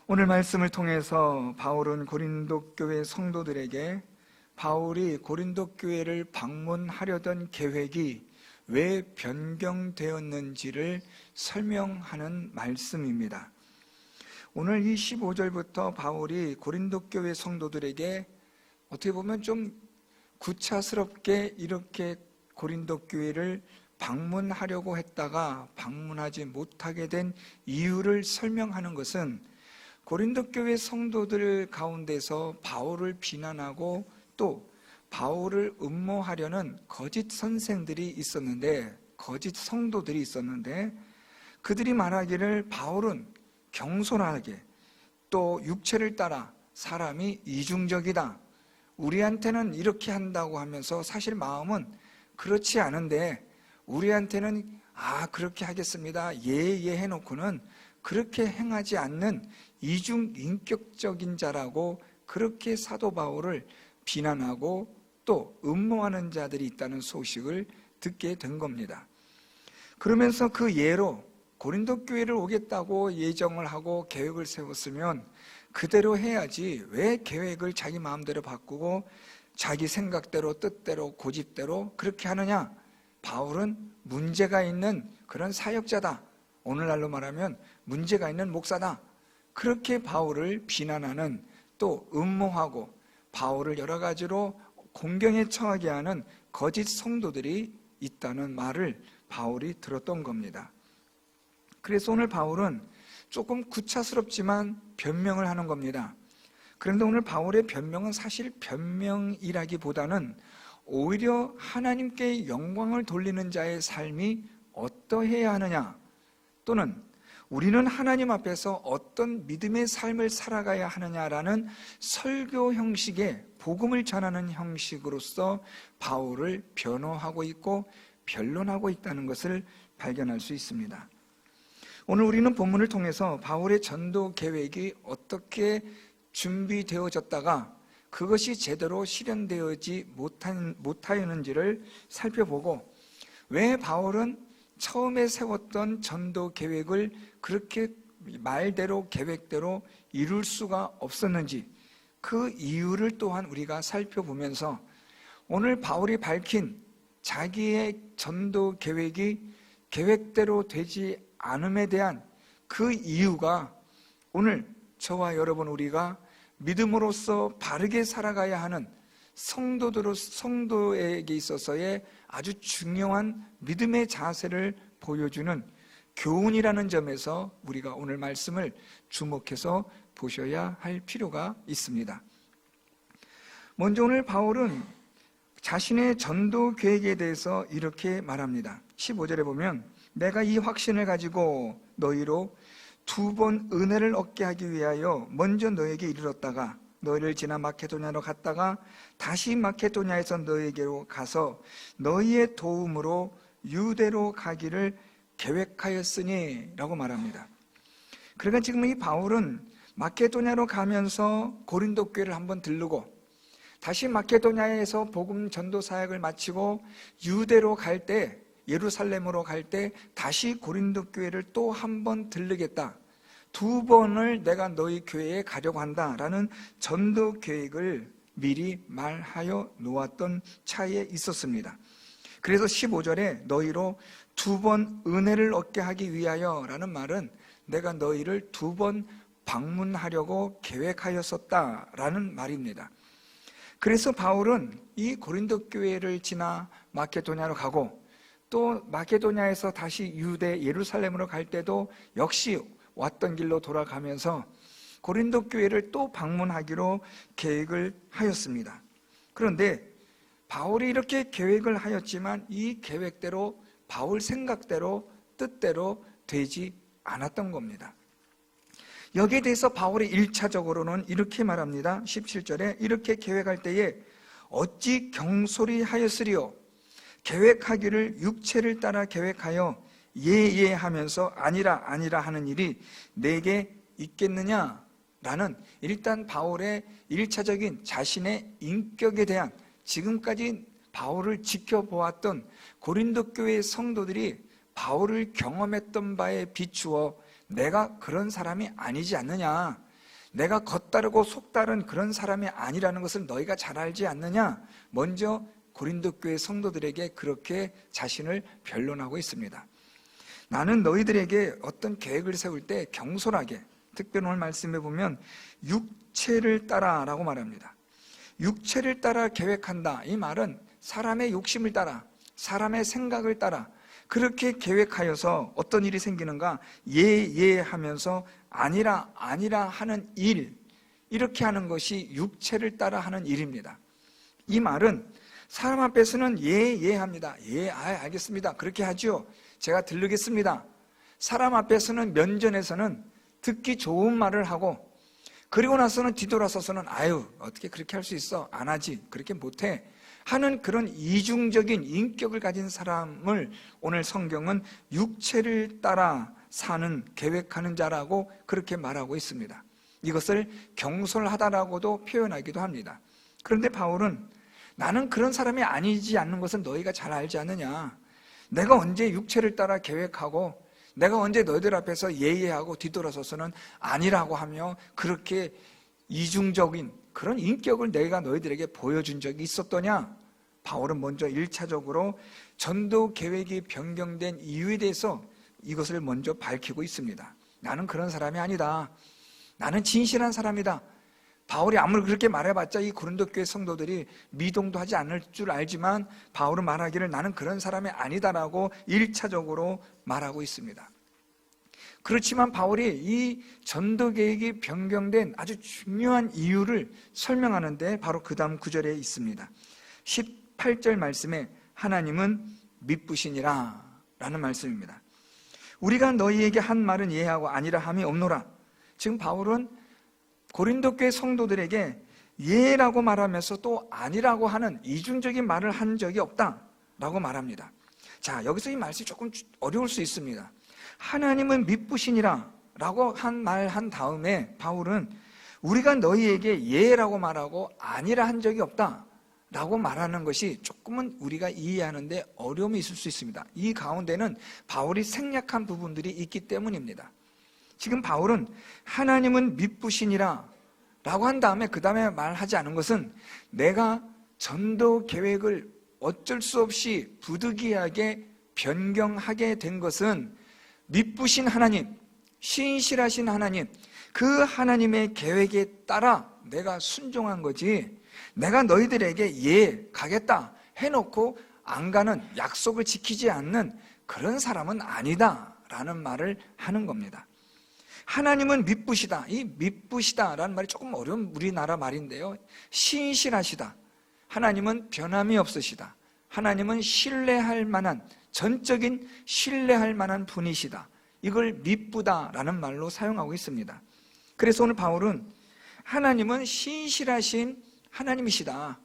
오늘 말씀을 통해서 바울은 고린도 교회 성도들에게 바울이 고린도 교회를 방문하려던 계획이 왜 변경되었는지를 설명하는 말씀입니다. 오늘 이 15절부터 바울이 고린도 교회 성도들에게 어떻게 보면 좀 구차스럽게 이렇게 고린도 교회를 방문하려고 했다가 방문하지 못하게 된 이유를 설명하는 것은 고린도 교회 성도들 가운데서 바울을 비난하고 또 바울을 음모하려는 거짓 선생들이 있었는데, 거짓 성도들이 있었는데, 그들이 말하기를 바울은 경솔하게 또 육체를 따라 사람이 이중적이다, 우리한테는 이렇게 한다고 하면서 사실 마음은 그렇지 않은데 우리한테는 그렇게 하겠습니다, 예 해놓고는 그렇게 행하지 않는 이중인격적인 자라고 그렇게 사도 바울을 비난하고 또 음모하는 자들이 있다는 소식을 듣게 된 겁니다. 그러면서 그 예로 고린도 교회를 오겠다고 예정을 하고 계획을 세웠으면 그대로 해야지 왜 계획을 자기 마음대로 바꾸고 자기 생각대로 뜻대로 고집대로 그렇게 하느냐, 바울은 문제가 있는 그런 사역자다, 오늘날로 말하면 문제가 있는 목사다, 그렇게 바울을 비난하는 또 음모하고 바울을 여러 가지로 공경에 처하게 하는 거짓 성도들이 있다는 말을 바울이 들었던 겁니다. 그래서 오늘 바울은 조금 구차스럽지만 변명을 하는 겁니다. 그런데 오늘 바울의 변명은 사실 변명이라기보다는 오히려 하나님께 영광을 돌리는 자의 삶이 어떠해야 하느냐, 또는 우리는 하나님 앞에서 어떤 믿음의 삶을 살아가야 하느냐라는 설교 형식의 복음을 전하는 형식으로서 바울을 변호하고 있고 변론하고 있다는 것을 발견할 수 있습니다. 오늘 우리는 본문을 통해서 바울의 전도 계획이 어떻게 준비되어졌다가 그것이 제대로 실현되어지 못하였는지를 살펴보고, 왜 바울은 처음에 세웠던 전도 계획을 그렇게 말대로 계획대로 이룰 수가 없었는지 그 이유를 또한 우리가 살펴보면서 오늘 바울이 밝힌 자기의 전도 계획이 계획대로 되지 않음에 대한 그 이유가 오늘 저와 여러분 우리가 믿음으로써 바르게 살아가야 하는 성도에게 있어서의 아주 중요한 믿음의 자세를 보여주는 교훈이라는 점에서 우리가 오늘 말씀을 주목해서 보셔야 할 필요가 있습니다. 먼저 오늘 바울은 자신의 전도 계획에 대해서 이렇게 말합니다. 15절에 보면 내가 이 확신을 가지고 너희로 2번 은혜를 얻게 하기 위하여 먼저 너에게 이르렀다가 너희를 지나 마케도냐로 갔다가 다시 마케도냐에서 너에게로 가서 너희의 도움으로 유대로 가기를 계획하였으니 라고 말합니다. 그러니까 지금 이 바울은 마케도냐로 가면서 고린도 교회를 한번 들르고 다시 마케도냐에서 복음 전도 사역을 마치고 유대로 갈 때, 예루살렘으로 갈 때 다시 고린도 교회를 또 한 번 들르겠다, 2번을 내가 너희 교회에 가려고 한다라는 전도 계획을 미리 말하여 놓았던 차에 있었습니다. 그래서 15절에 너희로 2번 은혜를 얻게 하기 위하여 라는 말은 내가 너희를 2번 방문하려고 계획하였었다라는 말입니다. 그래서 바울은 이 고린도 교회를 지나 마케도냐로 가고 또 마케도냐에서 다시 유대 예루살렘으로 갈 때도 역시 왔던 길로 돌아가면서 고린도 교회를 또 방문하기로 계획을 하였습니다. 그런데 바울이 이렇게 계획을 하였지만 이 계획대로 바울 생각대로 뜻대로 되지 않았던 겁니다. 여기에 대해서 바울이 1차적으로는 이렇게 말합니다. 17절에 이렇게 계획할 때에 어찌 경솔히 하였으리요, 계획하기를 육체를 따라 계획하여 예 하면서 아니라 하는 일이 내게 있겠느냐 라는, 일단 바울의 1차적인 자신의 인격에 대한, 지금까지 바울을 지켜보았던 고린도 교회의 성도들이 바울을 경험했던 바에 비추어 내가 그런 사람이 아니지 않느냐, 내가 겉다르고 속다른 그런 사람이 아니라는 것을 너희가 잘 알지 않느냐? 먼저 고린도 교회 성도들에게 그렇게 자신을 변론하고 있습니다. 나는 너희들에게 어떤 계획을 세울 때 경솔하게, 특별히 오늘 말씀해 보면 육체를 따라라고 말합니다. 육체를 따라 계획한다. 이 말은 사람의 욕심을 따라, 사람의 생각을 따라 그렇게 계획하여서 어떤 일이 생기는가? 예 하면서 아니라 하는 일, 이렇게 하는 것이 육체를 따라 하는 일입니다. 이 말은 사람 앞에서는 예 합니다. 알겠습니다. 그렇게 하죠. 제가 들르겠습니다. 사람 앞에서는, 면전에서는 듣기 좋은 말을 하고, 그리고 나서는 뒤돌아서서는 어떻게 그렇게 할 수 있어? 안 하지. 그렇게 못해. 하는 그런 이중적인 인격을 가진 사람을 오늘 성경은 육체를 따라 사는, 계획하는 자라고 그렇게 말하고 있습니다. 이것을 경솔하다라고도 표현하기도 합니다. 그런데 바울은 나는 그런 사람이 아니지 않는 것은 너희가 잘 알지 않느냐? 내가 언제 육체를 따라 계획하고 내가 언제 너희들 앞에서 예하고 뒤돌아서서는 아니라고 하며 그렇게 이중적인 그런 인격을 내가 너희들에게 보여준 적이 있었더냐? 바울은 먼저 1차적으로 전도 계획이 변경된 이유에 대해서 이것을 먼저 밝히고 있습니다. 나는 그런 사람이 아니다. 나는 진실한 사람이다. 바울이 아무리 그렇게 말해봤자 이 고린도 교회 성도들이 미동도 하지 않을 줄 알지만 바울은 말하기를 나는 그런 사람이 아니다라고 1차적으로 말하고 있습니다. 그렇지만 바울이 이 전도 계획이 변경된 아주 중요한 이유를 설명하는데 바로 그 다음 구절에 있습니다. 18절 말씀에 하나님은 미쁘시니라 라는 말씀입니다. 우리가 너희에게 한 말은 예하고 아니라 함이 없노라. 지금 바울은 고린도 교회 성도들에게 예라고 말하면서 또 아니라고 하는 이중적인 말을 한 적이 없다라고 말합니다. 자, 여기서 이 말씀이 조금 어려울 수 있습니다. 하나님은 미쁘시니라 라고 한 다음에 바울은 우리가 너희에게 예라고 말하고 아니라 한 적이 없다 라고 말하는 것이 조금은 우리가 이해하는데 어려움이 있을 수 있습니다. 이 가운데는 바울이 생략한 부분들이 있기 때문입니다. 지금 바울은 하나님은 미쁘시니라 라고 한 다음에 그 다음에 말하지 않은 것은 내가 전도 계획을 어쩔 수 없이 부득이하게 변경하게 된 것은 미쁘신 하나님, 신실하신 하나님, 그 하나님의 계획에 따라 내가 순종한 거지, 내가 너희들에게 가겠다 해놓고 안 가는, 약속을 지키지 않는 그런 사람은 아니다 라는 말을 하는 겁니다. 하나님은 미쁘시다. 이 미쁘시다라는 말이 조금 어려운 우리나라 말인데요, 신실하시다. 하나님은 변함이 없으시다. 하나님은 신뢰할 만한, 전적인 신뢰할 만한 분이시다. 이걸 미쁘다라는 말로 사용하고 있습니다. 그래서 오늘 바울은 하나님은 신실하신 하나님이시다.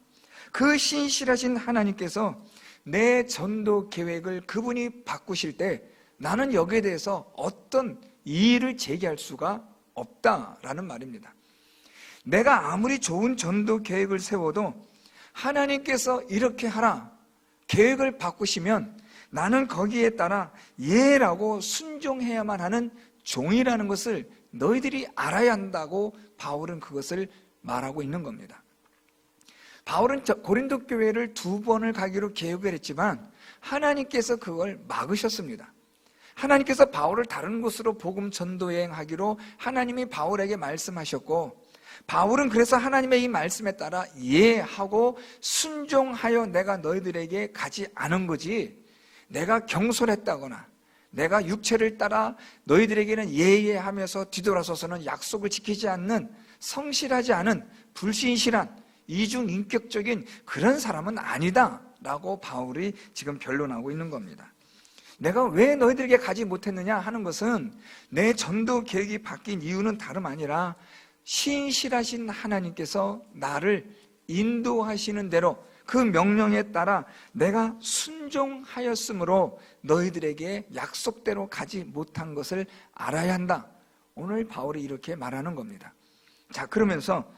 그 신실하신 하나님께서 내 전도 계획을 그분이 바꾸실 때 나는 여기에 대해서 어떤 이의를 제기할 수가 없다라는 말입니다. 내가 아무리 좋은 전도 계획을 세워도 하나님께서 이렇게 하라, 계획을 바꾸시면 나는 거기에 따라 예라고 순종해야만 하는 종이라는 것을 너희들이 알아야 한다고 바울은 그것을 말하고 있는 겁니다. 바울은 고린도 교회를 2번을 가기로 계획을 했지만 하나님께서 그걸 막으셨습니다. 하나님께서 바울을 다른 곳으로 복음 전도 여행하기로 하나님이 바울에게 말씀하셨고, 바울은 그래서 하나님의 이 말씀에 따라 예하고 순종하여 내가 너희들에게 가지 않은 거지, 내가 경솔했다거나 내가 육체를 따라 너희들에게는 예하면서 뒤돌아서서는 약속을 지키지 않는, 성실하지 않은, 불신실한, 이중인격적인 그런 사람은 아니다 라고 바울이 지금 변론하고 있는 겁니다. 내가 왜 너희들에게 가지 못했느냐 하는 것은 내 전도 계획이 바뀐 이유는 다름 아니라 신실하신 하나님께서 나를 인도하시는 대로 그 명령에 따라 내가 순종하였으므로 너희들에게 약속대로 가지 못한 것을 알아야 한다. 오늘 바울이 이렇게 말하는 겁니다. 자, 그러면서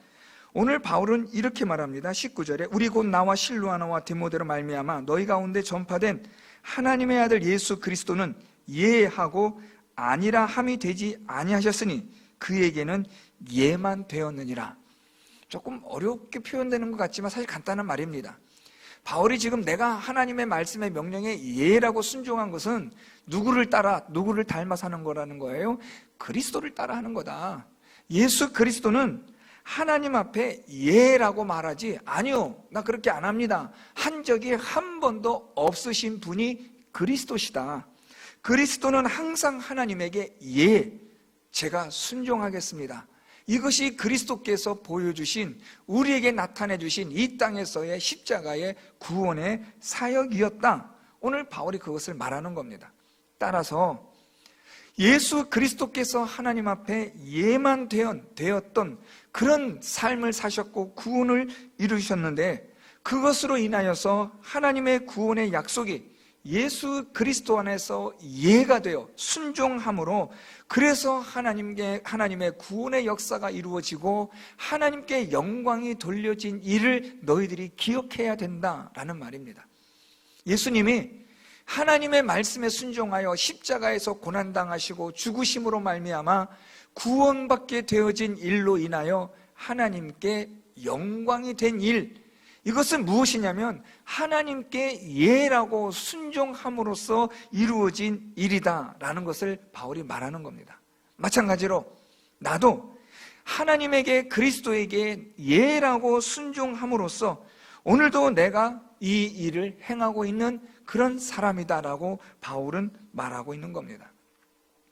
오늘 바울은 이렇게 말합니다. 19절에 우리 곧 나와 실루아나와 디모데로 말미암아 너희 가운데 전파된 하나님의 아들 예수 그리스도는 예하고 아니라 함이 되지 아니하셨으니 그에게는 예만 되었느니라. 조금 어렵게 표현되는 것 같지만 사실 간단한 말입니다. 바울이 지금 내가 하나님의 말씀의 명령에 예라고 순종한 것은 누구를 따라, 누구를 닮아 사는 거라는 거예요? 그리스도를 따라 하는 거다. 예수 그리스도는 하나님 앞에 예라고 말하지, 아니요, 나 그렇게 안 합니다, 한 적이 한 번도 없으신 분이 그리스도시다. 그리스도는 항상 하나님에게 예, 제가 순종하겠습니다, 이것이 그리스도께서 보여주신, 우리에게 나타내 주신 이 땅에서의 십자가의 구원의 사역이었다. 오늘 바울이 그것을 말하는 겁니다. 따라서 예수 그리스도께서 하나님 앞에 예만 되었던 그런 삶을 사셨고 구원을 이루셨는데, 그것으로 인하여서 하나님의 구원의 약속이 예수 그리스도 안에서 예가 되어 순종함으로, 그래서 하나님의 구원의 역사가 이루어지고 하나님께 영광이 돌려진 일을 너희들이 기억해야 된다라는 말입니다. 예수님이 하나님의 말씀에 순종하여 십자가에서 고난당하시고 죽으심으로 말미암아 구원받게 되어진 일로 인하여 하나님께 영광이 된 일, 이것은 무엇이냐면 하나님께 예라고 순종함으로써 이루어진 일이다라는 것을 바울이 말하는 겁니다. 마찬가지로 나도 하나님에게, 그리스도에게 예라고 순종함으로써 오늘도 내가 이 일을 행하고 있는 그런 사람이다라고 바울은 말하고 있는 겁니다.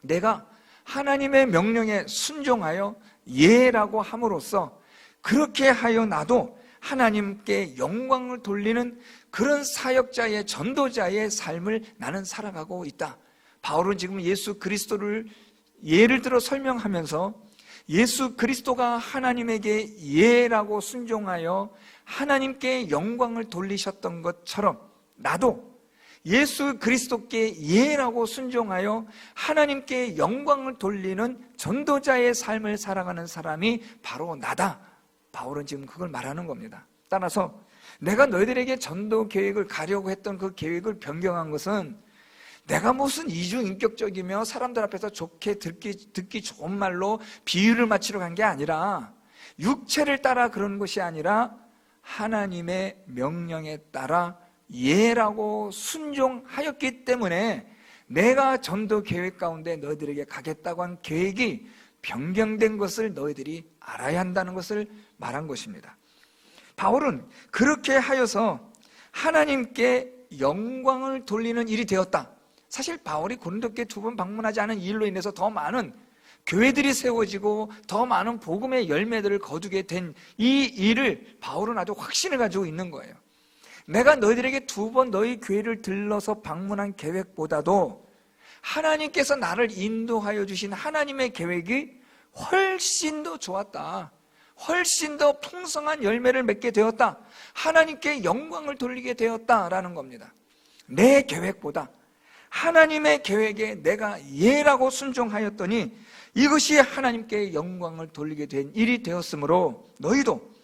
내가 하나님의 명령에 순종하여 예라고 함으로써 그렇게 하여 나도 하나님께 영광을 돌리는 그런 사역자의, 전도자의 삶을 나는 살아가고 있다. 바울은 지금 예수 그리스도를 예를 들어 설명하면서 예수 그리스도가 하나님에게 예라고 순종하여 하나님께 영광을 돌리셨던 것처럼 나도 예수 그리스도께 예라고 순종하여 하나님께 영광을 돌리는 전도자의 삶을 살아가는 사람이 바로 나다. 바울은 지금 그걸 말하는 겁니다. 따라서 내가 너희들에게 전도 계획을 가려고 했던 그 계획을 변경한 것은 내가 무슨 이중인격적이며 사람들 앞에서 좋게 듣기 좋은 말로 비유를 맞추러 간 게 아니라, 육체를 따라 그런 것이 아니라 하나님의 명령에 따라 예라고 순종하였기 때문에 내가 전도 계획 가운데 너희들에게 가겠다고 한 계획이 변경된 것을 너희들이 알아야 한다는 것을 말한 것입니다. 바울은 그렇게 하여서 하나님께 영광을 돌리는 일이 되었다. 사실 바울이 고린도교에 2번 방문하지 않은 일로 인해서 더 많은 교회들이 세워지고 더 많은 복음의 열매들을 거두게 된 이 일을 바울은 아주 확신을 가지고 있는 거예요. 내가 너희들에게 2번 너희 교회를 들러서 방문한 계획보다도 하나님께서 나를 인도하여 주신 하나님의 계획이 훨씬 더 좋았다. 훨씬 더 풍성한 열매를 맺게 되었다. 하나님께 영광을 돌리게 되었다라는 겁니다. 내 계획보다 하나님의 계획에 내가 예라고 순종하였더니 이것이 하나님께 영광을 돌리게 된 일이 되었으므로 너희도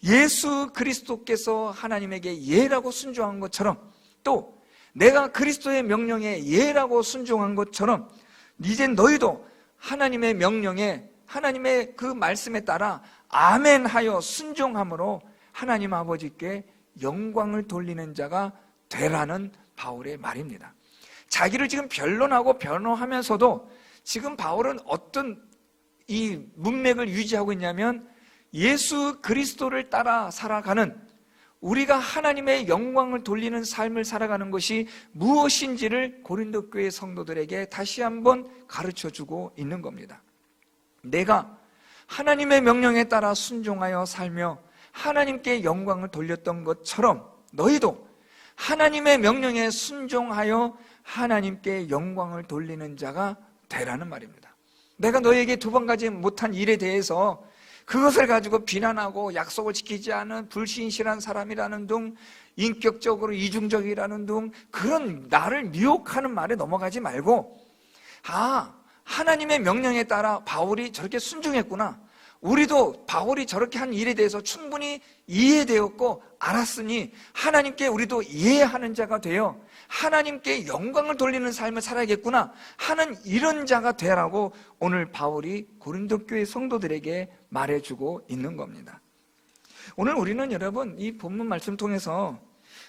예수 그리스도께서 하나님에게 예라고 순종한 것처럼, 또 내가 그리스도의 명령에 예라고 순종한 것처럼 이제 너희도 하나님의 명령에, 하나님의 그 말씀에 따라 아멘하여 순종함으로 하나님 아버지께 영광을 돌리는 자가 되라는 바울의 말입니다. 자기를 지금 변론하고 변호하면서도 지금 바울은 어떤 이 문맥을 유지하고 있냐면, 예수 그리스도를 따라 살아가는, 우리가 하나님의 영광을 돌리는 삶을 살아가는 것이 무엇인지를 고린도 교회 성도들에게 다시 한번 가르쳐주고 있는 겁니다. 내가 하나님의 명령에 따라 순종하여 살며 하나님께 영광을 돌렸던 것처럼 너희도 하나님의 명령에 순종하여 하나님께 영광을 돌리는 자가 되라는 말입니다. 내가 너에게 2번 가지 못한 일에 대해서 그것을 가지고 비난하고 약속을 지키지 않은 불신실한 사람이라는 등, 인격적으로 이중적이라는 등 그런 나를 미혹하는 말에 넘어가지 말고, 하나님의 명령에 따라 바울이 저렇게 순종했구나, 우리도 바울이 저렇게 한 일에 대해서 충분히 이해되었고 알았으니 하나님께 우리도 이해하는 자가 되어 하나님께 영광을 돌리는 삶을 살아야겠구나 하는 이런 자가 되라고 오늘 바울이 고린도 교회 성도들에게 말해주고 있는 겁니다. 오늘 우리는 여러분 이 본문 말씀 통해서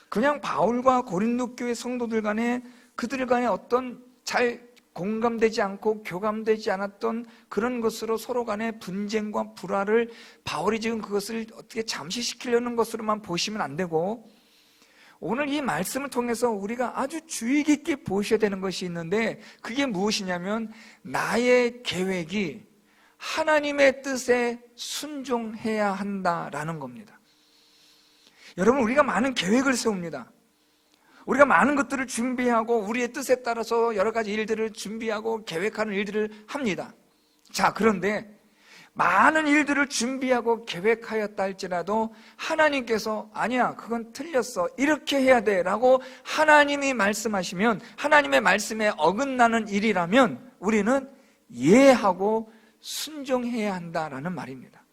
그냥 바울과 고린도 교회 성도들 간에 그들 간에 어떤 잘 공감되지 않고 교감되지 않았던 그런 것으로 서로 간의 분쟁과 불화를 바울이 지금 그것을 어떻게 잠시시키려는 것으로만 보시면 안 되고, 오늘 이 말씀을 통해서 우리가 아주 주의 깊게 보셔야 되는 것이 있는데, 그게 무엇이냐면 나의 계획이 하나님의 뜻에 순종해야 한다라는 겁니다. 여러분, 우리가 많은 계획을 세웁니다. 우리가 많은 것들을 준비하고 우리의 뜻에 따라서 여러 가지 일들을 준비하고 계획하는 일들을 합니다. 자, 그런데 많은 일들을 준비하고 계획하였다 할지라도 하나님께서 아니야, 그건 틀렸어, 이렇게 해야 돼 라고 하나님이 말씀하시면, 하나님의 말씀에 어긋나는 일이라면 우리는 이해하고 순종해야 한다라는 말입니다.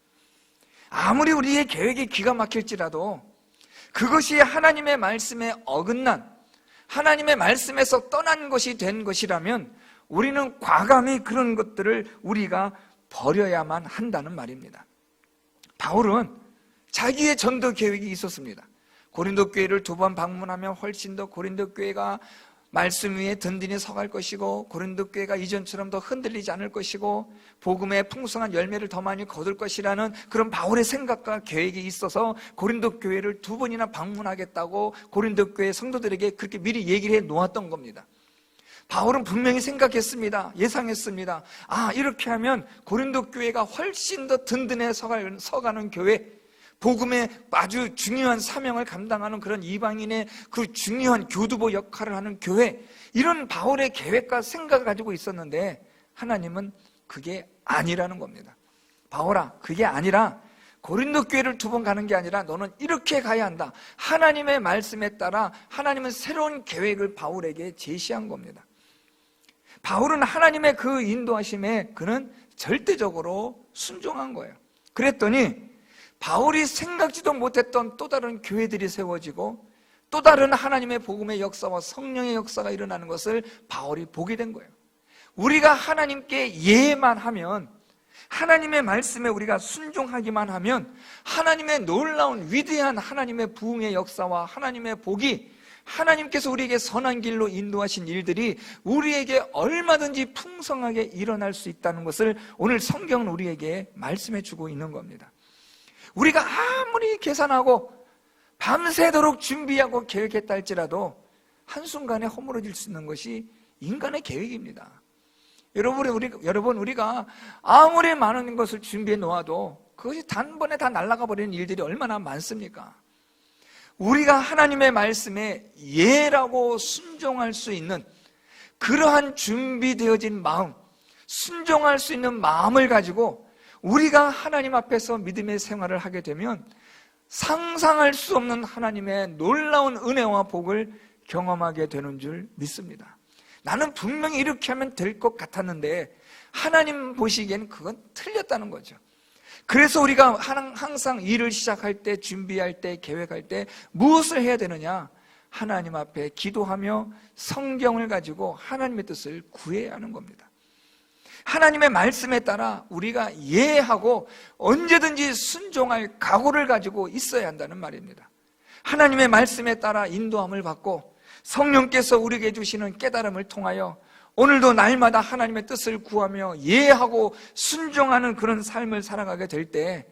아무리 우리의 계획이 기가 막힐지라도 그것이 하나님의 말씀에 어긋난, 하나님의 말씀에서 떠난 것이 된 것이라면 우리는 과감히 그런 것들을 우리가 버려야만 한다는 말입니다. 바울은 자기의 전도 계획이 있었습니다. 고린도 교회를 2번 방문하면 훨씬 더 고린도 교회가 말씀 위에 든든히 서갈 것이고, 고린도 교회가 이전처럼 더 흔들리지 않을 것이고, 복음의 풍성한 열매를 더 많이 거둘 것이라는 그런 바울의 생각과 계획이 있어서 고린도 교회를 2번이나 방문하겠다고 고린도 교회 성도들에게 그렇게 미리 얘기를 해 놓았던 겁니다. 바울은 분명히 생각했습니다. 예상했습니다. 아, 이렇게 하면 고린도 교회가 훨씬 더 든든해 서가는 교회, 복음의 아주 중요한 사명을 감당하는 그런 이방인의 그 중요한 교두보 역할을 하는 교회, 이런 바울의 계획과 생각을 가지고 있었는데 하나님은 그게 아니라는 겁니다. 바울아, 그게 아니라 고린도 교회를 2번 가는 게 아니라 너는 이렇게 가야 한다. 하나님의 말씀에 따라 하나님은 새로운 계획을 바울에게 제시한 겁니다. 바울은 하나님의 그 인도하심에 그는 절대적으로 순종한 거예요. 그랬더니 바울이 생각지도 못했던 또 다른 교회들이 세워지고 또 다른 하나님의 복음의 역사와 성령의 역사가 일어나는 것을 바울이 보게 된 거예요. 우리가 하나님께 이해만 하면, 하나님의 말씀에 우리가 순종하기만 하면 하나님의 놀라운 위대한 하나님의 부흥의 역사와 하나님의 복이, 하나님께서 우리에게 선한 길로 인도하신 일들이 우리에게 얼마든지 풍성하게 일어날 수 있다는 것을 오늘 성경은 우리에게 말씀해 주고 있는 겁니다. 우리가 아무리 계산하고 밤새도록 준비하고 계획했다 할지라도 한순간에 허물어질 수 있는 것이 인간의 계획입니다. 여러분, 우리가 아무리 많은 것을 준비해 놓아도 그것이 단번에 다 날아가 버리는 일들이 얼마나 많습니까? 우리가 하나님의 말씀에 예라고 순종할 수 있는 그러한 준비되어진 마음, 순종할 수 있는 마음을 가지고 우리가 하나님 앞에서 믿음의 생활을 하게 되면 상상할 수 없는 하나님의 놀라운 은혜와 복을 경험하게 되는 줄 믿습니다. 나는 분명히 이렇게 하면 될 것 같았는데 하나님 보시기에는 그건 틀렸다는 거죠. 그래서 우리가 항상 일을 시작할 때, 준비할 때, 계획할 때 무엇을 해야 되느냐? 하나님 앞에 기도하며 성경을 가지고 하나님의 뜻을 구해야 하는 겁니다. 하나님의 말씀에 따라 우리가 이해하고 언제든지 순종할 각오를 가지고 있어야 한다는 말입니다. 하나님의 말씀에 따라 인도함을 받고 성령께서 우리에게 주시는 깨달음을 통하여 오늘도 날마다 하나님의 뜻을 구하며 이해하고 순종하는 그런 삶을 살아가게 될 때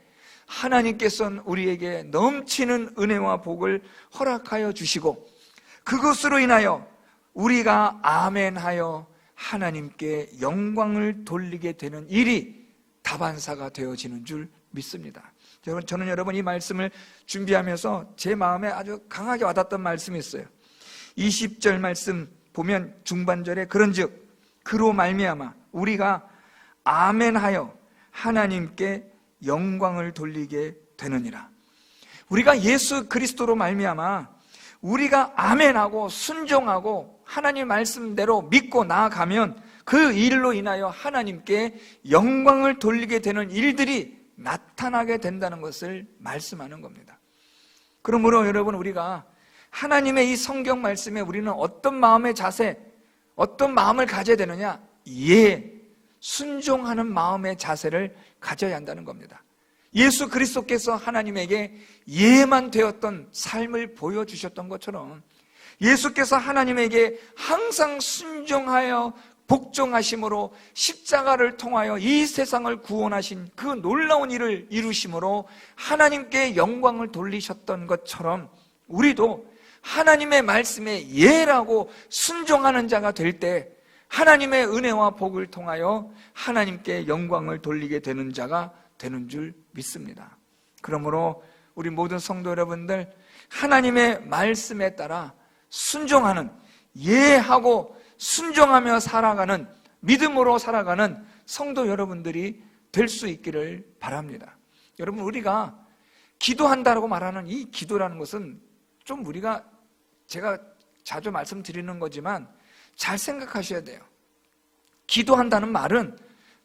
하나님께서는 우리에게 넘치는 은혜와 복을 허락하여 주시고 그것으로 인하여 우리가 아멘하여 하나님께 영광을 돌리게 되는 일이 다반사가 되어지는 줄 믿습니다. 저는 여러분 이 말씀을 준비하면서 제 마음에 아주 강하게 와닿던 말씀이 있어요. 20절 말씀 보면 중반절에 그런즉 그로 말미암아 우리가 아멘하여 하나님께 영광을 돌리게 되느니라. 우리가 예수 그리스도로 말미암아 우리가 아멘하고 순종하고 하나님 말씀대로 믿고 나아가면 그 일로 인하여 하나님께 영광을 돌리게 되는 일들이 나타나게 된다는 것을 말씀하는 겁니다. 그러므로 여러분, 우리가 하나님의 이 성경 말씀에 우리는 어떤 마음의 자세, 어떤 마음을 가져야 되느냐? 순종하는 마음의 자세를 가져야 한다는 겁니다. 예수 그리스도께서 하나님에게 예만 되었던 삶을 보여주셨던 것처럼 예수께서 하나님에게 항상 순종하여 복종하심으로 십자가를 통하여 이 세상을 구원하신 그 놀라운 일을 이루심으로 하나님께 영광을 돌리셨던 것처럼 우리도 하나님의 말씀에 예라고 순종하는 자가 될 때 하나님의 은혜와 복을 통하여 하나님께 영광을 돌리게 되는 자가 되는 줄 믿습니다. 그러므로 우리 모든 성도 여러분들, 하나님의 말씀에 따라 순종하는, 예하고 순종하며 살아가는, 믿음으로 살아가는 성도 여러분들이 될 수 있기를 바랍니다. 여러분, 우리가 기도한다라고 말하는 이 기도라는 것은 좀 제가 자주 말씀드리는 거지만 잘 생각하셔야 돼요. 기도한다는 말은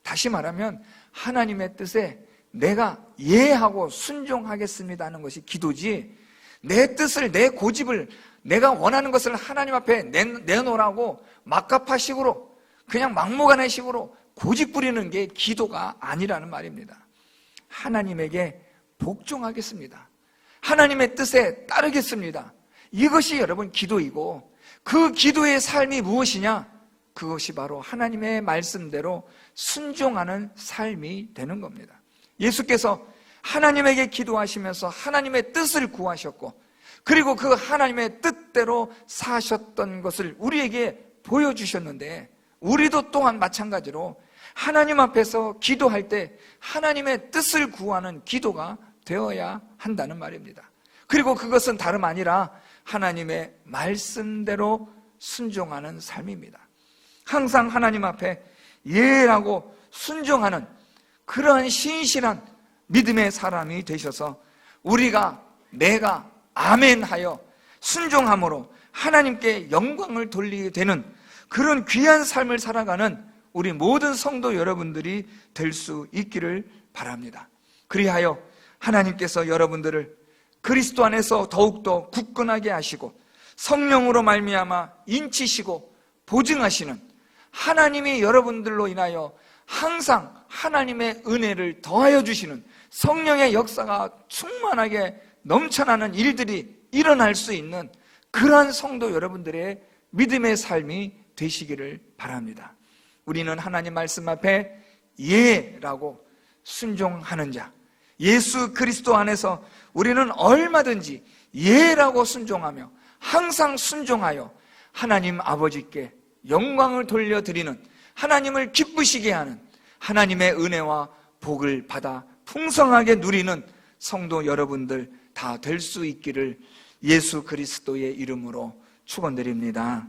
다시 말하면 하나님의 뜻에 내가 예하고 순종하겠습니다 하는 것이 기도지, 내 뜻을, 내 고집을, 내가 원하는 것을 하나님 앞에 내놓으라고 막가파식으로, 그냥 막무가내식으로 고집 부리는 게 기도가 아니라는 말입니다. 하나님에게 복종하겠습니다. 하나님의 뜻에 따르겠습니다. 이것이 여러분 기도이고, 그 기도의 삶이 무엇이냐? 그것이 바로 하나님의 말씀대로 순종하는 삶이 되는 겁니다. 예수께서 하나님에게 기도하시면서 하나님의 뜻을 구하셨고, 그리고 그 하나님의 뜻대로 사셨던 것을 우리에게 보여주셨는데, 우리도 또한 마찬가지로 하나님 앞에서 기도할 때 하나님의 뜻을 구하는 기도가 되어야 한다는 말입니다. 그리고 그것은 다름 아니라 하나님의 말씀대로 순종하는 삶입니다. 항상 하나님 앞에 예라고 순종하는 그러한 신실한 믿음의 사람이 되셔서 내가 아멘하여 순종함으로 하나님께 영광을 돌리게 되는 그런 귀한 삶을 살아가는 우리 모든 성도 여러분들이 될 수 있기를 바랍니다. 그리하여 하나님께서 여러분들을 그리스도 안에서 더욱더 굳건하게 하시고 성령으로 말미암아 인치시고 보증하시는, 하나님이 여러분들로 인하여 항상 하나님의 은혜를 더하여 주시는 성령의 역사가 충만하게 넘쳐나는 일들이 일어날 수 있는 그러한 성도 여러분들의 믿음의 삶이 되시기를 바랍니다. 우리는 하나님 말씀 앞에 예라고 순종하는 자, 예수 그리스도 안에서 우리는 얼마든지 예라고 순종하며 항상 순종하여 하나님 아버지께 영광을 돌려드리는, 하나님을 기쁘시게 하는 하나님의 은혜와 복을 받아 풍성하게 누리는 성도 여러분들 다 될 수 있기를 예수 그리스도의 이름으로 축원드립니다.